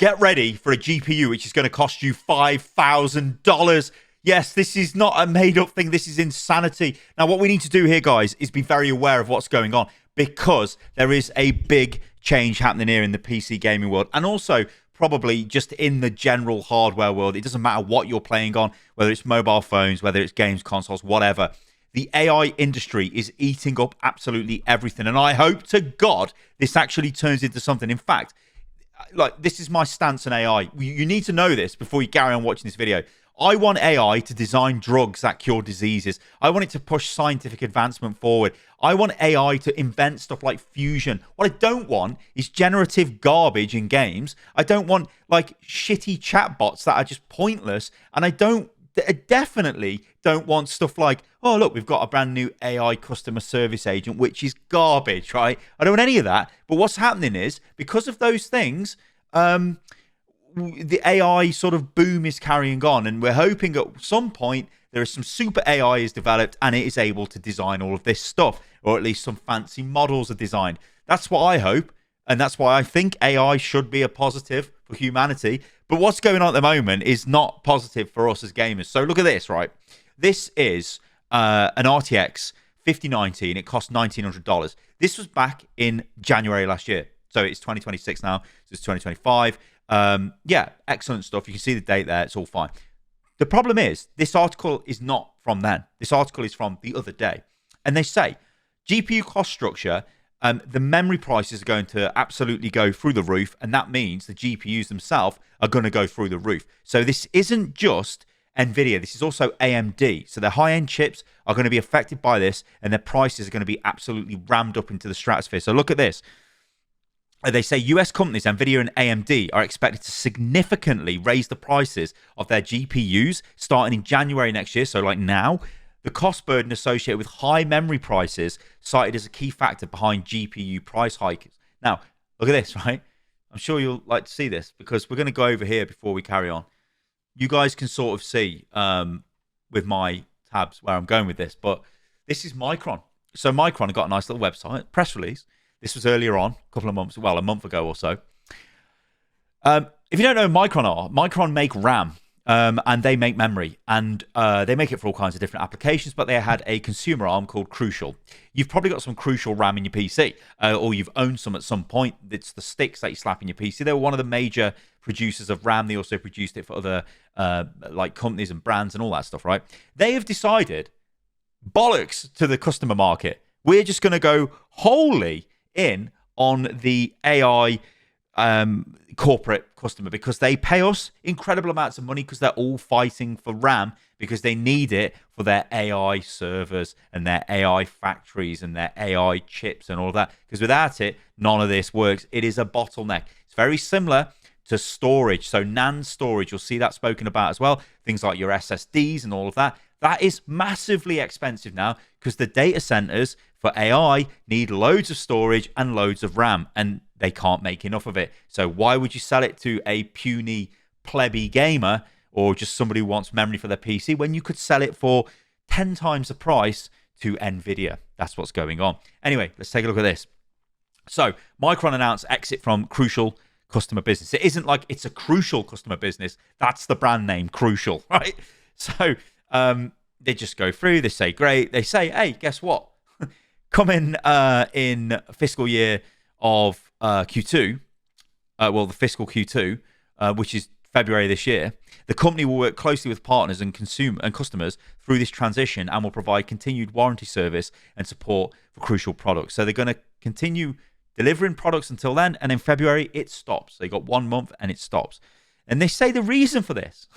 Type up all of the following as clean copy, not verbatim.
get ready for a GPU which is going to cost you $5,000. Yes, this is not a made-up thing. This is insanity. Now, what we need to do here, guys, is be very aware of what's going on, because there is a big change happening here in the PC gaming world, and also probably just in the general hardware world. It doesn't matter what you're playing on, whether it's mobile phones, whether it's games consoles, whatever. The AI industry is eating up absolutely everything, and I hope to God this actually turns into something. In fact, like, this is my stance on AI. You need to know this before you carry on watching this video. I want AI to design drugs that cure diseases. I want it to push scientific advancement forward. I want AI to invent stuff like fusion. What I don't want is generative garbage in games. I don't want like shitty chatbots that are just pointless. And I definitely don't want stuff like, oh, look, we've got a brand new AI customer service agent, which is garbage, right? I don't want any of that. But what's happening is, because of those things, the AI sort of boom is carrying on, and we're hoping at some point there is some super AI is developed and it is able to design all of this stuff, or at least some fancy models are designed. That's what I hope, and that's why I think AI should be a positive for humanity. But what's going on at the moment is not positive for us as gamers. So look at this, right? This is an RTX 5090, and it cost $1,900. This was back in January last year. So it's 2026 now, so it's 2025. Yeah, excellent stuff. You can see the date there. It's all fine. The problem is, this article is not from then. This article is from the other day. And they say, GPU cost structure, the memory prices are going to absolutely go through the roof. And that means the GPUs themselves are going to go through the roof. So this isn't just NVIDIA. This is also AMD. So their high-end chips are going to be affected by this, and their prices are going to be absolutely rammed up into the stratosphere. So look at this. They say US companies, NVIDIA and AMD, are expected to significantly raise the prices of their GPUs starting in January next year, so like now. The cost burden associated with high memory prices cited as a key factor behind GPU price hikes. Now, look at this, right? I'm sure you'll like to see this, because we're going to go over here before we carry on. You guys can sort of see with my tabs where I'm going with this, but this is Micron. So Micron have got a nice little website, press release. This was earlier on, a couple of months, well, a month ago or so. If you don't know who Micron are, Micron make RAM, and they make memory, and they make it for all kinds of different applications, but they had a consumer arm called Crucial. You've probably got some Crucial RAM in your PC, or you've owned some at some point. It's the sticks that you slap in your PC. They were one of the major producers of RAM. They also produced it for other like companies and brands and all that stuff, right? They have decided, bollocks to the customer market. We're just going to go wholly in on the AI corporate customer, because they pay us incredible amounts of money, because they're all fighting for RAM, because they need it for their AI servers and their AI factories and their AI chips and all of that, because without it, none of this works. It is a bottleneck. It's very similar to storage. So NAND storage, you'll see that spoken about as well. Things like your SSDs and all of that. That is massively expensive now, because the data centers for AI need loads of storage and loads of RAM, and they can't make enough of it. So why would you sell it to a puny plebby gamer, or just somebody who wants memory for their PC, when you could sell it for 10 times the price to NVIDIA? That's what's going on. Anyway, let's take a look at this. So Micron announced exit from Crucial customer business. It isn't like it's a Crucial customer business. That's the brand name, Crucial, right? So they just go through, they say, great. They say, hey, guess what? Coming in fiscal year of Q2, well, the fiscal Q2, which is February this year, the company will work closely with partners and customers through this transition, and will provide continued warranty service and support for Crucial products. So they're going to continue delivering products until then, and in February it stops. They got 1 month and it stops. And they say the reason for this,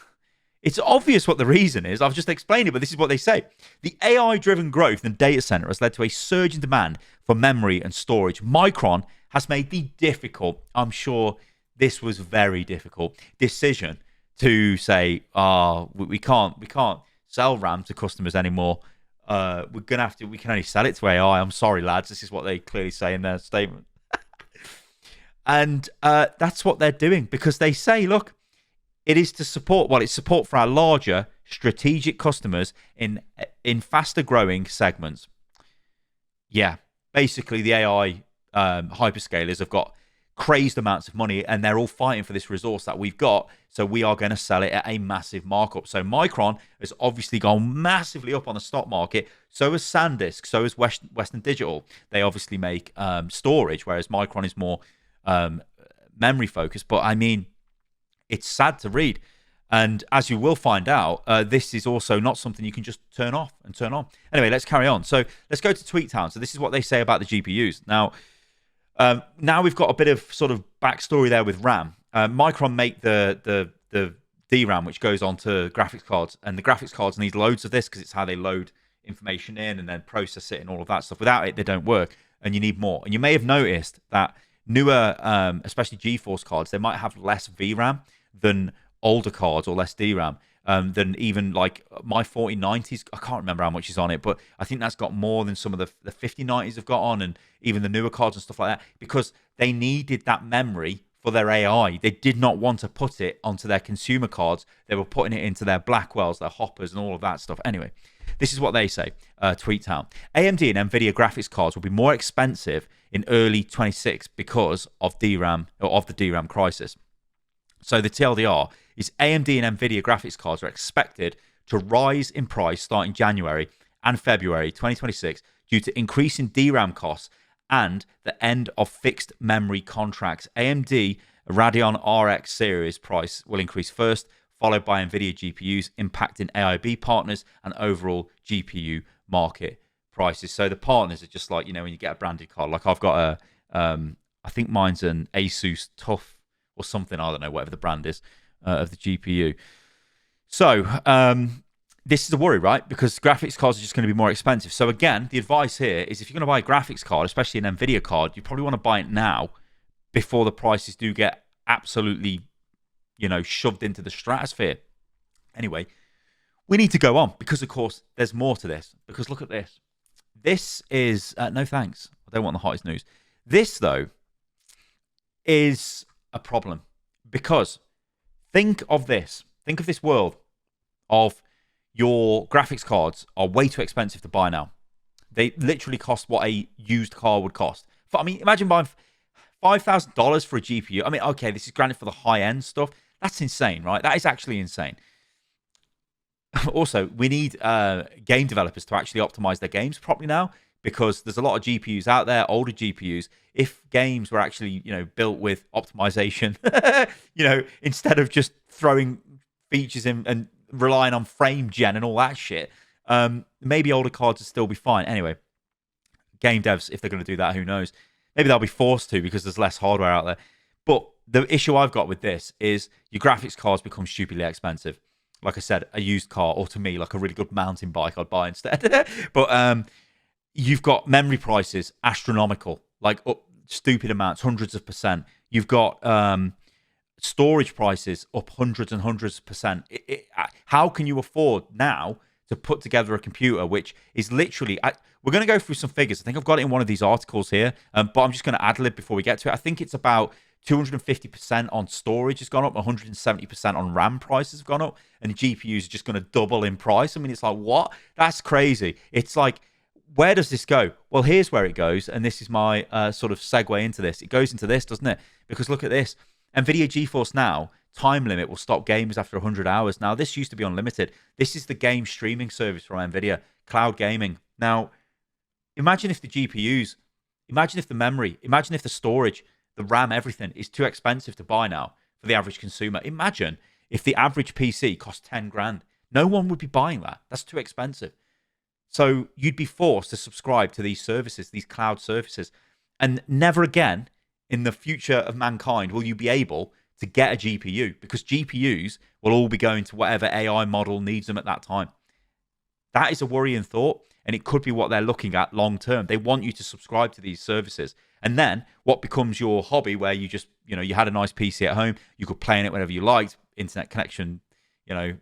it's obvious what the reason is. I've just explained it, but this is what they say. The AI-driven growth in the data center has led to a surge in demand for memory and storage. Micron has made the difficult, I'm sure this was very difficult, decision to say, we can't sell RAM to customers anymore. We can only sell it to AI. I'm sorry, lads. This is what they clearly say in their statement. And that's what they're doing, because they say, look, it is to support, well, it's support for our larger strategic customers in faster growing segments. Yeah, basically the AI hyperscalers have got crazed amounts of money, and they're all fighting for this resource that we've got. So we are going to sell it at a massive markup. So Micron has obviously gone massively up on the stock market. So has SanDisk. So has Western Digital. They obviously make storage, whereas Micron is more memory focused. But I mean, it's sad to read. And as you will find out, this is also not something you can just turn off and turn on. Anyway, let's carry on. So let's go to TweetTown. So this is what they say about the GPUs. Now we've got a bit of sort of backstory there with RAM. Micron make the DRAM, which goes onto graphics cards, and the graphics cards need loads of this because it's how they load information in and then process it and all of that stuff. Without it, they don't work, and you need more. And you may have noticed that newer, especially GeForce cards, they might have less VRAM than older cards, or less DRAM than even like my 4090s. I can't remember how much is on it, but I think that's got more than some of the 5090s have got on, and even the newer cards and stuff like that, because they needed that memory for their AI. They did not want to put it onto their consumer cards. They were putting it into their Blackwells, their Hoppers, and all of that stuff. Anyway, this is what they say, TweetTown. AMD and NVIDIA graphics cards will be more expensive in early 26 because of DRAM, or of the DRAM crisis. So the TLDR is AMD and NVIDIA graphics cards are expected to rise in price starting January and February 2026 due to increasing DRAM costs and the end of fixed memory contracts. AMD Radeon RX series price will increase first, followed by NVIDIA GPUs, impacting AIB partners and overall GPU market prices. So the partners are just like, you know, when you get a branded card, like I've got I think mine's an Asus TUF or something, I don't know, whatever the brand is of the GPU. So this is a worry, right? Because graphics cards are just going to be more expensive. So again, the advice here is if you're going to buy a graphics card, especially an NVIDIA card, you probably want to buy it now before the prices do get absolutely, you know, shoved into the stratosphere. Anyway, we need to go on because, of course, there's more to this. Because look at this. This is, no thanks. I don't want the hottest news. This, though, is a problem because think of this world of your graphics cards are way too expensive to buy now. They literally cost what a used car would cost. I mean, imagine buying $5,000 for a GPU. I mean, okay, this is granted for the high-end stuff. That's insane, right? That is actually insane. Also, we need game developers to actually optimize their games properly now, because there's a lot of GPUs out there, older GPUs. If games were actually, you know, built with optimization, you know, instead of just throwing features in and relying on frame gen and all that shit, maybe older cards would still be fine. Anyway, game devs, if they're going to do that, who knows? Maybe they'll be forced to because there's less hardware out there. But the issue I've got with this is your graphics cards become stupidly expensive. Like I said, a used car, or to me, like a really good mountain bike I'd buy instead. But you've got memory prices astronomical, like up stupid amounts, hundreds of percent. You've got storage prices up hundreds and hundreds of percent. How can you afford now to put together a computer which is literally... we're going to go through some figures. I think I've got it in one of these articles here, but I'm just going to ad-lib before we get to it. I think it's about 250% on storage has gone up, 170% on RAM prices have gone up, and the GPUs are just going to double in price. I mean, it's like, what? That's crazy. It's like, where does this go? Well, here's where it goes, and this is my sort of segue into this. It goes into this, doesn't it? Because look at this. NVIDIA GeForce Now, time limit will stop games after 100 hours. Now, this used to be unlimited. This is the game streaming service from NVIDIA, cloud gaming. Now, imagine if the GPUs, imagine if the memory, imagine if the storage, the RAM, everything is too expensive to buy now for the average consumer. Imagine if the average PC cost 10 grand. No one would be buying that. That's too expensive. So you'd be forced to subscribe to these services, these cloud services. And never again in the future of mankind will you be able to get a GPU, because GPUs will all be going to whatever AI model needs them at that time. That is a worrying thought, and it could be what they're looking at long term. They want you to subscribe to these services. And then what becomes your hobby, where you just, you know, you had a nice PC at home, you could play in it whenever you liked, internet connection, you know,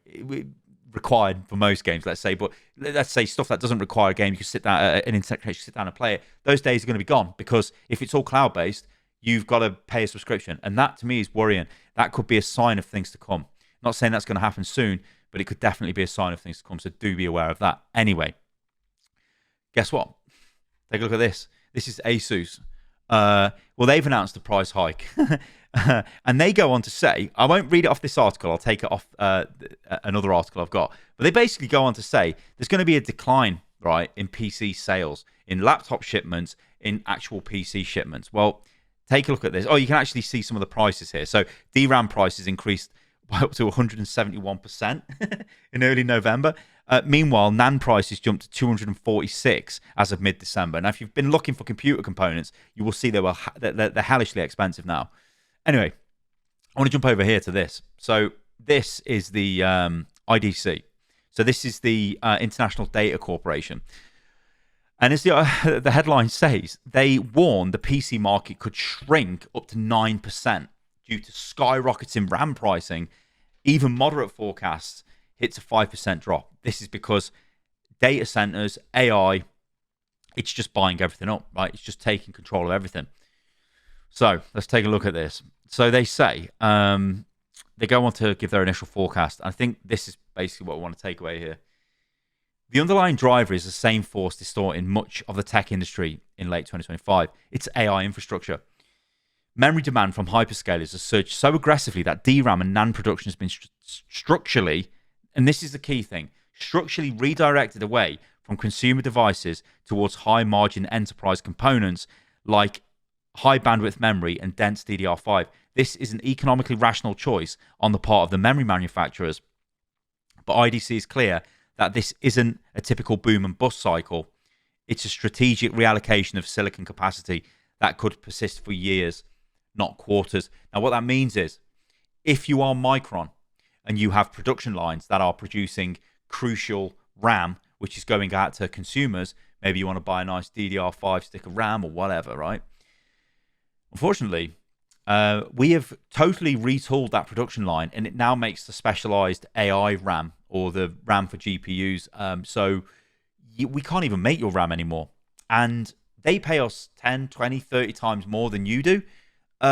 required for most games, let's say. But let's say stuff that doesn't require a game, you can sit down, an internet connection, sit down and play it. Those days are going to be gone, because if it's all cloud-based, you've got to pay a subscription. And that, to me, is worrying. That could be a sign of things to come. I'm not saying that's going to happen soon, but it could definitely be a sign of things to come. So do be aware of that. Anyway, guess what? Take a look at this. This is Asus. Well, they've announced a price hike. And they go on to say, I won't read it off this article, I'll take it off another article I've got. But they basically go on to say there's going to be a decline, right, in PC sales, in laptop shipments, in actual PC shipments. Well, take a look at this. Oh, you can actually see some of the prices here. So DRAM prices increased by up to 171% in early November. Meanwhile, NAND prices jumped to 246 as of mid-December. Now, if you've been looking for computer components, you will see they're hellishly expensive now. Anyway, I want to jump over here to this. So this is the IDC. So this is the International Data Corporation. And as the headline says, they warn the PC market could shrink up to 9% due to skyrocketing RAM pricing. Even moderate forecasts hits a 5% drop. This is because data centers, AI, it's just buying everything up, right? It's just taking control of everything. So let's take a look at this. So they say, they go on to give their initial forecast. I think this is basically what we want to take away here. The underlying driver is the same force distorting much of the tech industry in late 2025. It's AI infrastructure. Memory demand from hyperscalers has surged so aggressively that DRAM and NAND production has been structurally, and this is the key thing, structurally redirected away from consumer devices towards high-margin enterprise components like high bandwidth memory and dense DDR5. This is an economically rational choice on the part of the memory manufacturers. But IDC is clear that this isn't a typical boom and bust cycle. It's a strategic reallocation of silicon capacity that could persist for years, not quarters. Now, what that means is if you are Micron and you have production lines that are producing crucial RAM, which is going out to consumers, maybe you want to buy a nice DDR5 stick of RAM or whatever, right? Unfortunately, we have totally retooled that production line, and it now makes the specialized AI RAM or the RAM for GPUs. So we can't even make your RAM anymore. And they pay us 10, 20, 30 times more than you do.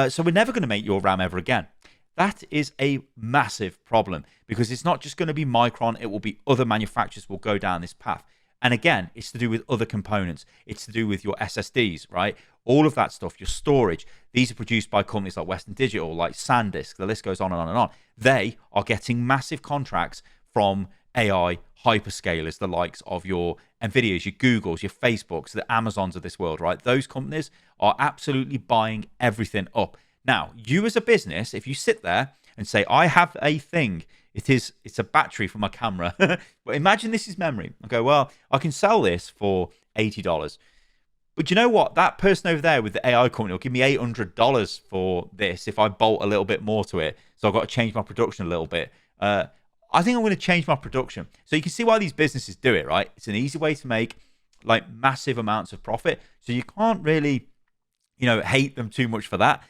So we're never going to make your RAM ever again. That is a massive problem because it's not just going to be Micron. It will be other manufacturers will go down this path. And again, it's to do with other components. It's to do with your SSDs, right? All of that stuff, your storage. These are produced by companies like Western Digital, like SanDisk. The list goes on and on and on. They are getting massive contracts from AI hyperscalers, the likes of your NVIDIAs, your Googles, your Facebooks, the Amazons of this world, right? Those companies are absolutely buying everything up. Now, you as a business, if you sit there and say, I have a thing, it's a battery for my camera. But imagine this is memory. I go, well, I can sell this for $80. But you know what? That person over there with the AI company will give me $800 for this if I bolt a little bit more to it. So I've got to change my production a little bit. I think I'm going to change my production. So you can see why these businesses do it, right? It's an easy way to make like massive amounts of profit. So you can't really, hate them too much for that.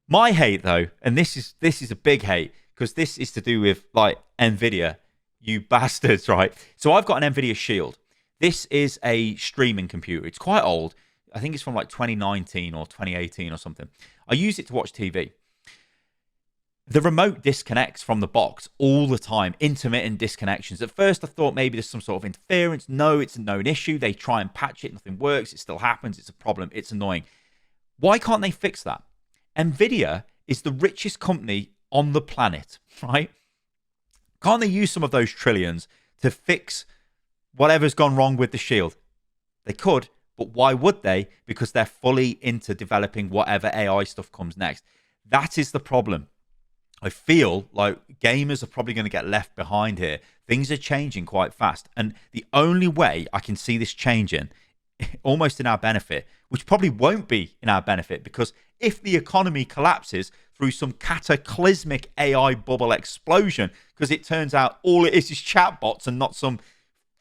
My hate though, and this is a big hate, because this is to do with like NVIDIA, you bastards, right? So I've got an NVIDIA Shield. This is a streaming computer. It's quite old. I think it's from like 2019 or 2018 or something. I use it to watch TV. The remote disconnects from the box all the time, intermittent disconnections. At first, I thought maybe there's some sort of interference. No, it's a known issue. They try and patch it. Nothing works. It still happens. It's a problem. It's annoying. Why can't they fix that? NVIDIA is the richest company on the planet, right? Can't they use some of those trillions to fix whatever's gone wrong with the Shield? They could, but why would they? Because they're fully into developing whatever AI stuff comes next. That is the problem. I feel like gamers are probably going to get left behind here. Things are changing quite fast. And the only way I can see this changing, almost in our benefit, which probably won't be in our benefit, because if the economy collapses through some cataclysmic AI bubble explosion, because it turns out all it is chatbots and not some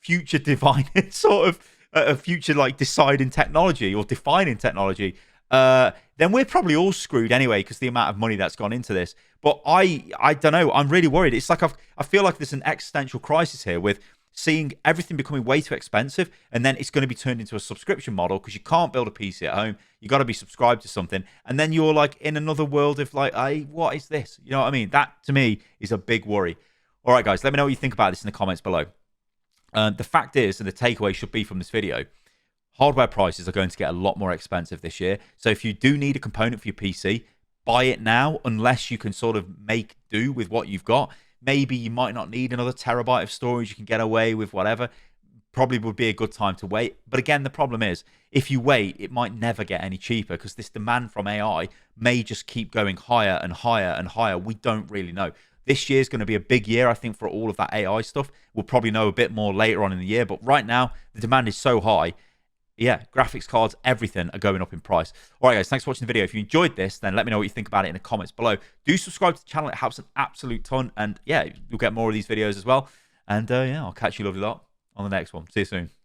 future divine sort of a future like deciding technology or defining technology, then we're probably all screwed anyway because the amount of money that's gone into this. But I don't know. I'm really worried. It's like I feel like there's an existential crisis here with seeing everything becoming way too expensive, and then it's going to be turned into a subscription model because you can't build a PC at home. You got to be subscribed to something, and then you're like in another world of like, what is this? You know what I mean? That to me is a big worry. All right, guys, let me know what you think about this in the comments below. The fact is, and the takeaway should be from this video, hardware prices are going to get a lot more expensive this year. So if you do need a component for your PC, buy it now, unless you can sort of make do with what you've got. Maybe you might not need another terabyte of storage. You can get away with whatever. Probably would be a good time to wait. But again, the problem is, if you wait, it might never get any cheaper because this demand from AI may just keep going higher and higher and higher. We don't really know. This year is going to be a big year, I think, for all of that AI stuff. We'll probably know a bit more later on in the year. But right now, the demand is so high. Yeah, graphics cards, everything are going up in price. All right, guys, thanks for watching the video. If you enjoyed this, then let me know what you think about it in the comments below. Do subscribe to the channel. It helps an absolute ton. And yeah, you'll get more of these videos as well. And yeah, I'll catch you lovely lot on the next one. See you soon.